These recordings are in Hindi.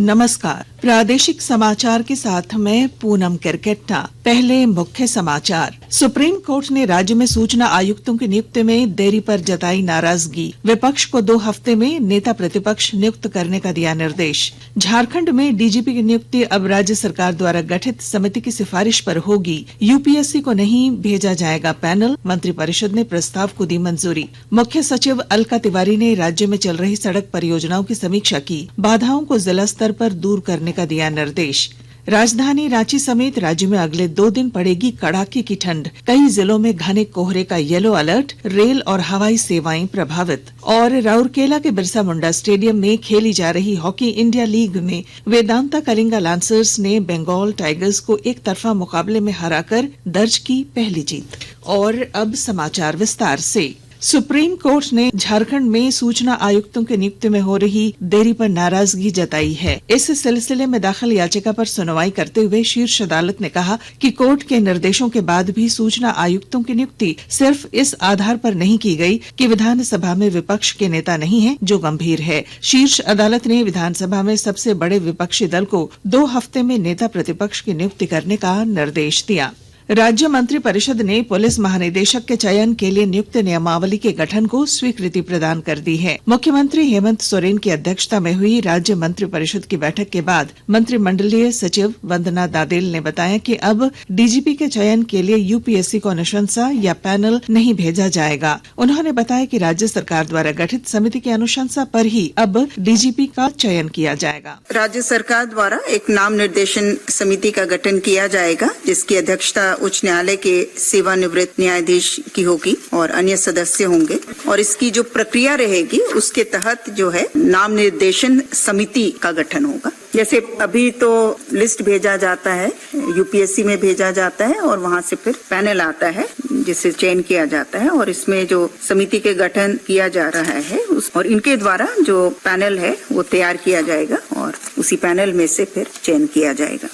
नमस्कार। प्रादेशिक समाचार के साथ मैं पूनम किरकेट्टा। पहले मुख्य समाचार। सुप्रीम कोर्ट ने राज्य में सूचना आयुक्तों की नियुक्ति में देरी पर जताई नाराजगी। विपक्ष को 2 हफ्ते में नेता प्रतिपक्ष नियुक्त करने का दिया निर्देश। झारखंड में डीजीपी की नियुक्ति अब राज्य सरकार द्वारा गठित समिति की सिफारिश पर होगी। यूपीएससी को नहीं भेजा जाएगा पैनल। मंत्रिपरिषद ने प्रस्ताव को दी मंजूरी। मुख्य सचिव अलका तिवारी ने राज्य में चल रही सड़क परियोजनाओं की समीक्षा की। बाधाओं को जिला स्तर पर दूर करने का दिया निर्देश। राजधानी रांची समेत राज्य में अगले 2 दिन पड़ेगी कड़ाके की ठंड। कई जिलों में घने कोहरे का येलो अलर्ट। रेल और हवाई सेवाएं प्रभावित। और राउरकेला के बिरसा मुंडा स्टेडियम में खेली जा रही हॉकी इंडिया लीग में वेदांता कलिंगा लांसर्स ने बंगाल टाइगर्स को एक तरफा मुकाबले में हराकर दर्ज की पहली जीत। और अब समाचार विस्तार से। सुप्रीम कोर्ट ने झारखंड में सूचना आयुक्तों की नियुक्ति में हो रही देरी पर नाराजगी जताई है। इस सिलसिले में दाखिल याचिका पर सुनवाई करते हुए शीर्ष अदालत ने कहा कि कोर्ट के निर्देशों के बाद भी सूचना आयुक्तों की नियुक्ति सिर्फ इस आधार पर नहीं की गई कि विधानसभा में विपक्ष के नेता नहीं है, जो गंभीर है। शीर्ष अदालत ने विधानसभा में सबसे बड़े विपक्षी दल को 2 हफ्ते में नेता प्रतिपक्ष की नियुक्ति करने का निर्देश दिया। राज्य मंत्रिपरिषद ने पुलिस महानिदेशक के चयन के लिए नियुक्त नियमावली के गठन को स्वीकृति प्रदान कर दी है। मुख्यमंत्री हेमंत सोरेन की अध्यक्षता में हुई राज्य मंत्रिपरिषद की बैठक के बाद मंत्रिमंडलीय सचिव वंदना दादेल ने बताया कि अब डीजीपी के चयन के लिए यूपीएससी को अनुशंसा या पैनल नहीं भेजा जाएगा। उन्होंने बताया कि राज्य सरकार द्वारा गठित समिति की अनुशंसा पर ही अब डीजीपी का चयन किया जाएगा। राज्य सरकार द्वारा एक नाम निर्देशन समिति का गठन किया जाएगा, जिसकी अध्यक्षता उच्च न्यायालय के सेवानिवृत्त न्यायाधीश की होगी और अन्य सदस्य होंगे। और इसकी जो प्रक्रिया रहेगी उसके तहत जो है नाम निर्देशन समिति का गठन होगा। जैसे अभी तो लिस्ट भेजा जाता है, यूपीएससी में भेजा जाता है और वहां से फिर पैनल आता है जिसे चयन किया जाता है। और इसमें जो समिति के गठन किया जा रहा है और इनके द्वारा जो पैनल है वो तैयार किया जाएगा और उसी पैनल में से फिर चयन किया जाएगा।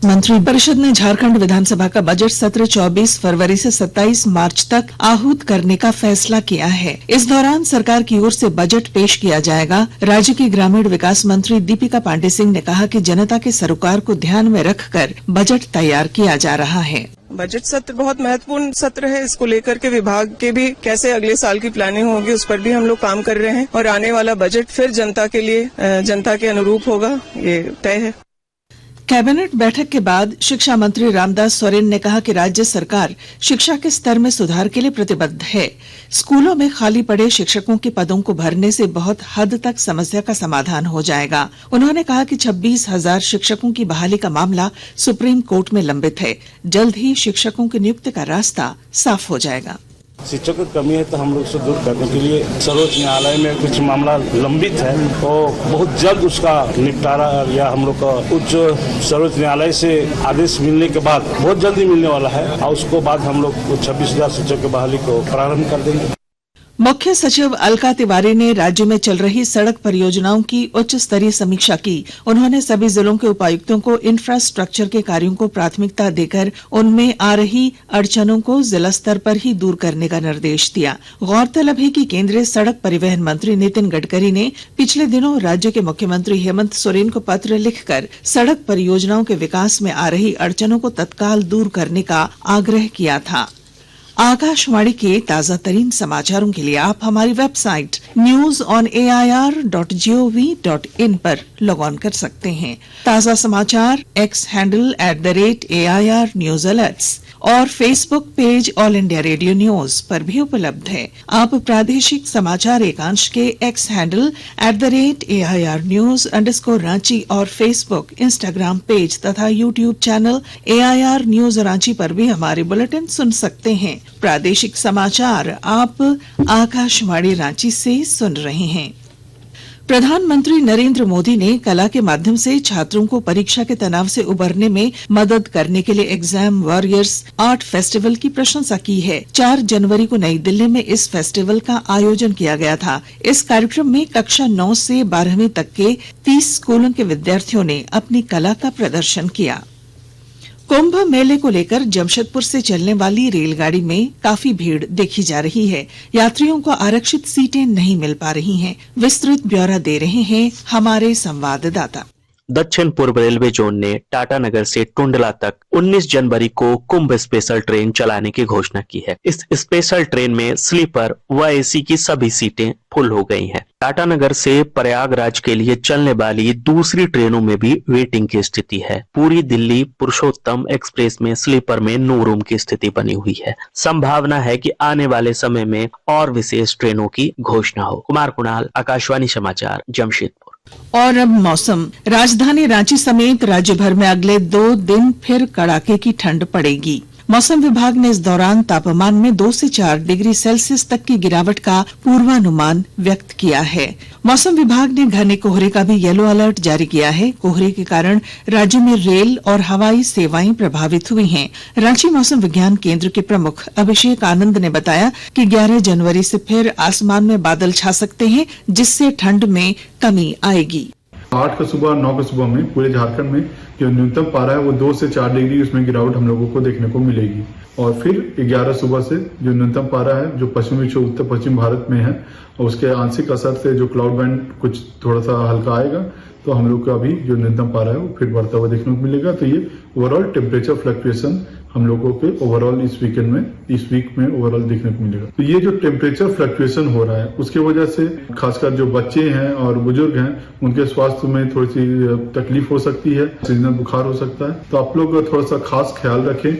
मंत्रिपरिषद ने झारखंड विधानसभा का बजट सत्र 24 फरवरी से 27 मार्च तक आहूत करने का फैसला किया है। इस दौरान सरकार की ओर से बजट पेश किया जाएगा। राज्य की ग्रामीण विकास मंत्री दीपिका पांडे सिंह ने कहा कि जनता के सरोकार को ध्यान में रखकर बजट तैयार किया जा रहा है। बजट सत्र बहुत महत्वपूर्ण सत्र है। इसको लेकर के विभाग के भी कैसे अगले साल की प्लानिंग होगी उस पर भी हम लोग काम कर रहे हैं और आने वाला बजट फिर जनता के लिए जनता के अनुरूप होगा, ये तय है। कैबिनेट बैठक के बाद शिक्षा मंत्री रामदास सोरेन ने कहा कि राज्य सरकार शिक्षा के स्तर में सुधार के लिए प्रतिबद्ध है। स्कूलों में खाली पड़े शिक्षकों के पदों को भरने से बहुत हद तक समस्या का समाधान हो जाएगा। उन्होंने कहा कि 26,000 शिक्षकों की बहाली का मामला सुप्रीम कोर्ट में लंबित है। जल्द ही शिक्षकों की नियुक्ति का रास्ता साफ हो जाएगा। शिक्षकों की कमी है तो हम लोग उसे दूर करने के लिए सर्वोच्च न्यायालय में कुछ मामला लंबित है तो बहुत जल्द उसका निपटारा या हम लोग का उच्च सर्वोच्च न्यायालय से आदेश मिलने के बाद बहुत जल्दी मिलने वाला है और उसको बाद हम लोग 26,000 शिक्षकों की बहाली को प्रारंभ कर देंगे। मुख्य सचिव अलका तिवारी ने राज्य में चल रही सड़क परियोजनाओं की उच्च स्तरीय समीक्षा की। उन्होंने सभी जिलों के उपायुक्तों को इंफ्रास्ट्रक्चर के कार्यों को प्राथमिकता देकर उनमें आ रही अड़चनों को जिला स्तर पर ही दूर करने का निर्देश दिया। गौरतलब है कि केंद्रीय सड़क परिवहन मंत्री नितिन गडकरी ने पिछले दिनों राज्य के मुख्यमंत्री हेमंत सोरेन को पत्र लिखकर सड़क परियोजनाओं के विकास में आ रही अड़चनों को तत्काल दूर करने का आग्रह किया था। आकाशवाणी के ताजा तरीन समाचारों के लिए आप हमारी वेबसाइट news.air.gov.in पर लॉग ऑन कर सकते हैं। ताजा समाचार x handle @AIR News Alerts और Facebook page all India radio news पर भी उपलब्ध है। आप प्रादेशिक समाचार एकांश के x handle @AIR News_ Ranchi और फेसबुक, इंस्टाग्राम पेज तथा YouTube channel AIR News Ranchi पर भी हमारे बुलेटिन सुन सकते हैं। प्रादेशिक समाचार आप आकाशवाणी रांची से सुन रहे हैं। प्रधानमंत्री नरेंद्र मोदी ने कला के माध्यम से छात्रों को परीक्षा के तनाव से उबरने में मदद करने के लिए एग्जाम वॉरियर्स आर्ट फेस्टिवल की प्रशंसा की है। 4 जनवरी को नई दिल्ली में इस फेस्टिवल का आयोजन किया गया था। इस कार्यक्रम में कक्षा 9 से 12वीं तक के 30 स्कूलों के विद्यार्थियों ने अपनी कला का प्रदर्शन किया। कुंभ मेले को लेकर जमशेदपुर से चलने वाली रेलगाड़ी में काफी भीड़ देखी जा रही है। यात्रियों को आरक्षित सीटें नहीं मिल पा रही हैं। विस्तृत ब्यौरा दे रहे हैं हमारे संवाददाता। दक्षिण पूर्व रेलवे जोन ने टाटानगर से टुंडला तक 19 जनवरी को कुंभ स्पेशल ट्रेन चलाने की घोषणा की है। इस स्पेशल ट्रेन में स्लीपर व एसी की सभी सीटें फुल हो गई हैं। टाटानगर से प्रयागराज के लिए चलने वाली दूसरी ट्रेनों में भी वेटिंग की स्थिति है। पूरी दिल्ली पुरुषोत्तम एक्सप्रेस में स्लीपर में नो रूम की स्थिति बनी हुई है। संभावना है कि आने वाले समय में और विशेष ट्रेनों की घोषणा हो। कुमार कुणाल, आकाशवाणी समाचार, जमशेदपुर। और अब मौसम। राजधानी रांची समेत राज्य भर में अगले 2 दिन फिर कड़ाके की ठंड पड़ेगी। मौसम विभाग ने इस दौरान तापमान में 2 से 4 डिग्री सेल्सियस तक की गिरावट का पूर्वानुमान व्यक्त किया है। मौसम विभाग ने घने कोहरे का भी येलो अलर्ट जारी किया है। कोहरे के कारण राज्य में रेल और हवाई सेवाएं प्रभावित हुई हैं। रांची मौसम विज्ञान केंद्र के प्रमुख अभिषेक आनंद ने बताया कि 11 जनवरी से फिर आसमान में बादल छा सकते हैं, जिससे ठंड में कमी आएगी। 8 का सुबह 9 का सुबह में पूरे झारखंड में जो न्यूनतम पारा है वो 2 से 4 डिग्री उसमें गिरावट हम लोगों को देखने को मिलेगी। और फिर 11 सुबह से जो न्यूनतम पारा है जो पश्चिमी जो उत्तर पश्चिम भारत में है और उसके आंशिक असर से जो क्लाउड बैंड कुछ थोड़ा सा हल्का आएगा, तो हम लोग का अभी जो न्यूनतम पारा है वो फिर बढ़ता हुआ देखने को मिलेगा। तो ये ओवरऑल टेम्परेचर फ्लक्चुएशन हम लोगों के ओवरऑल इस वीक में ओवरऑल देखने को मिलेगा। तो ये जो टेम्परेचर फ्लक्चुएशन हो रहा है उसके वजह से खासकर जो बच्चे हैं और बुजुर्ग हैं उनके स्वास्थ्य में थोड़ी सी तकलीफ हो सकती है, सीजनल बुखार हो सकता है। तो आप लोग थोड़ा सा खास ख्याल रखें।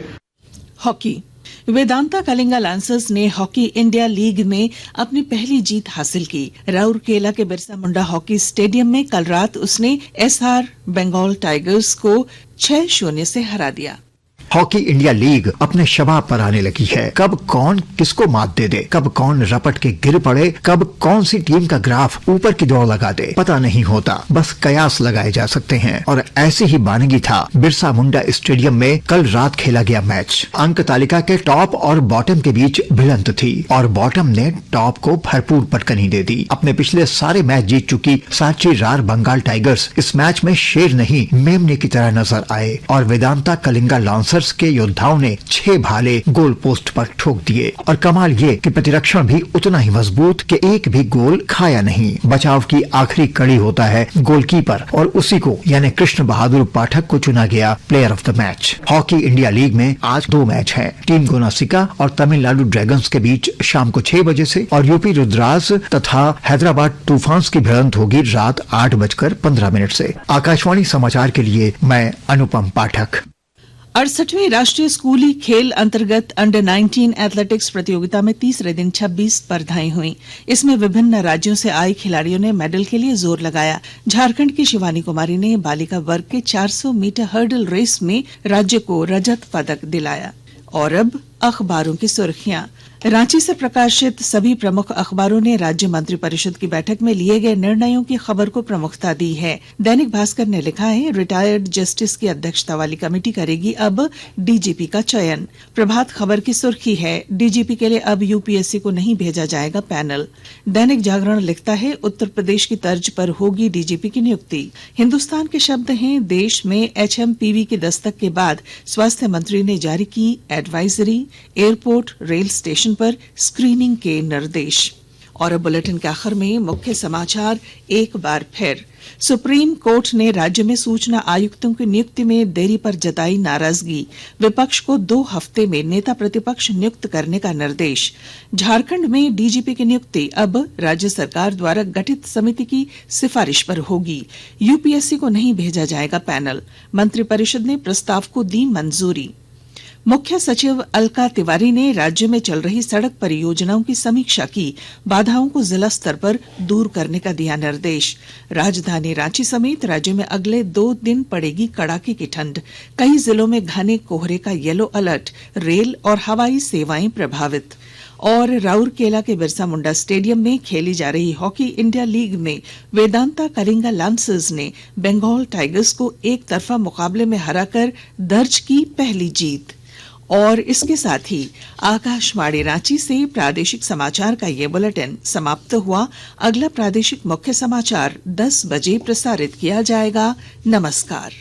हॉकी। वेदांता कलिंगा लांसर्स ने हॉकी इंडिया लीग में अपनी पहली जीत हासिल की। राउरकेला के बिरसा मुंडा हॉकी स्टेडियम में कल रात उसने एसआर बंगाल टाइगर्स को 6-0 से हरा दिया। हॉकी इंडिया लीग अपने शबाब पर आने लगी है। कब कौन किसको मात दे दे, कब कौन रपट के गिर पड़े, कब कौन सी टीम का ग्राफ ऊपर की दौड़ लगा दे, पता नहीं होता। बस कयास लगाए जा सकते हैं। और ऐसी ही मानगी था बिरसा मुंडा स्टेडियम में कल रात खेला गया मैच। अंक तालिका के टॉप और बॉटम के बीच भिड़ंत थी और बॉटम ने टॉप को भरपूर पटकनी दे दी। अपने पिछले सारे मैच जीत चुकी सांची रार बंगाल टाइगर्स इस मैच में शेर नहीं मेमने की तरह नजर आए और वेदांता कलिंगा लांसर्स के योद्धाओं ने 6 भाले गोल पोस्ट पर ठोक दिए। और कमाल ये कि प्रतिरक्षण भी उतना ही मजबूत कि एक भी गोल खाया नहीं। बचाव की आखिरी कड़ी होता है गोलकीपर और उसी को यानी कृष्ण बहादुर पाठक को चुना गया player of the match. Hockey India league में आज 2 मैच हैं। टीम गोनासिका और तमिलनाडु ड्रैगन्स के बीच शाम को 6 बजे से और यूपी रुद्रास तथा हैदराबाद तूफान्स की भिड़ंत होगी रात 8:15 से। आकाशवाणी समाचार के लिए मैं अनुपम पाठक। 68वीं राष्ट्रीय स्कूली खेल अंतर्गत अंडर 19 एथलेटिक्स प्रतियोगिता में तीसरे दिन 26 स्पर्धाएं हुई। इसमें विभिन्न राज्यों से आए खिलाड़ियों ने मेडल के लिए जोर लगाया। झारखंड की शिवानी कुमारी ने बालिका वर्ग के 400 मीटर हर्डल रेस में राज्य को रजत पदक दिलाया। और अब अखबारों की सुर्खियां। रांची से प्रकाशित सभी प्रमुख अखबारों ने राज्य मंत्रिपरिषद की बैठक में लिए गए निर्णयों की खबर को प्रमुखता दी है। दैनिक भास्कर ने लिखा है, रिटायर्ड जस्टिस की अध्यक्षता वाली कमेटी करेगी अब डीजीपी का चयन। प्रभात खबर की सुर्खी है, डीजीपी के लिए अब यूपीएससी को नहीं भेजा जाएगा पैनल। दैनिक जागरण लिखता है, उत्तर प्रदेश की तर्ज पर होगी डीजीपी की नियुक्ति। हिंदुस्तान के शब्द हैं, देश में एचएमपीवी की दस्तक के बाद स्वास्थ्य मंत्री ने जारी की एडवाइजरी, एयरपोर्ट रेल स्टेशन पर स्क्रीनिंग के निर्देश। और अब बुलेटिन के आखिर में मुख्य समाचार एक बार फिर। सुप्रीम कोर्ट ने राज्य में सूचना आयुक्तों की नियुक्ति में देरी पर जताई नाराजगी। विपक्ष को 2 हफ्ते में नेता प्रतिपक्ष नियुक्त करने का निर्देश। झारखंड में डीजीपी की नियुक्ति अब राज्य सरकार द्वारा गठित समिति की सिफारिश पर होगी। यूपीएससी को नहीं भेजा जाएगा पैनल। मंत्रिपरिषद ने प्रस्ताव को दी मंजूरी। मुख्य सचिव अलका तिवारी ने राज्य में चल रही सड़क परियोजनाओं की समीक्षा की। बाधाओं को जिला स्तर पर दूर करने का दिया निर्देश। राजधानी रांची समेत राज्य में अगले 2 दिन पड़ेगी कड़ाके की ठंड। कई जिलों में घने कोहरे का येलो अलर्ट। रेल और हवाई सेवाएं प्रभावित। और राउरकेला के बिरसा मुंडा स्टेडियम में खेली जा रही हॉकी इंडिया लीग में वेदांता कलिंगा लांसर्स ने बंगाल टाइगर्स को एक तरफा मुकाबले में हराकर दर्ज की पहली जीत। और इसके साथ ही आकाशवाणी रांची से प्रादेशिक समाचार का ये बुलेटिन समाप्त हुआ। अगला प्रादेशिक मुख्य समाचार 10 बजे प्रसारित किया जाएगा। नमस्कार।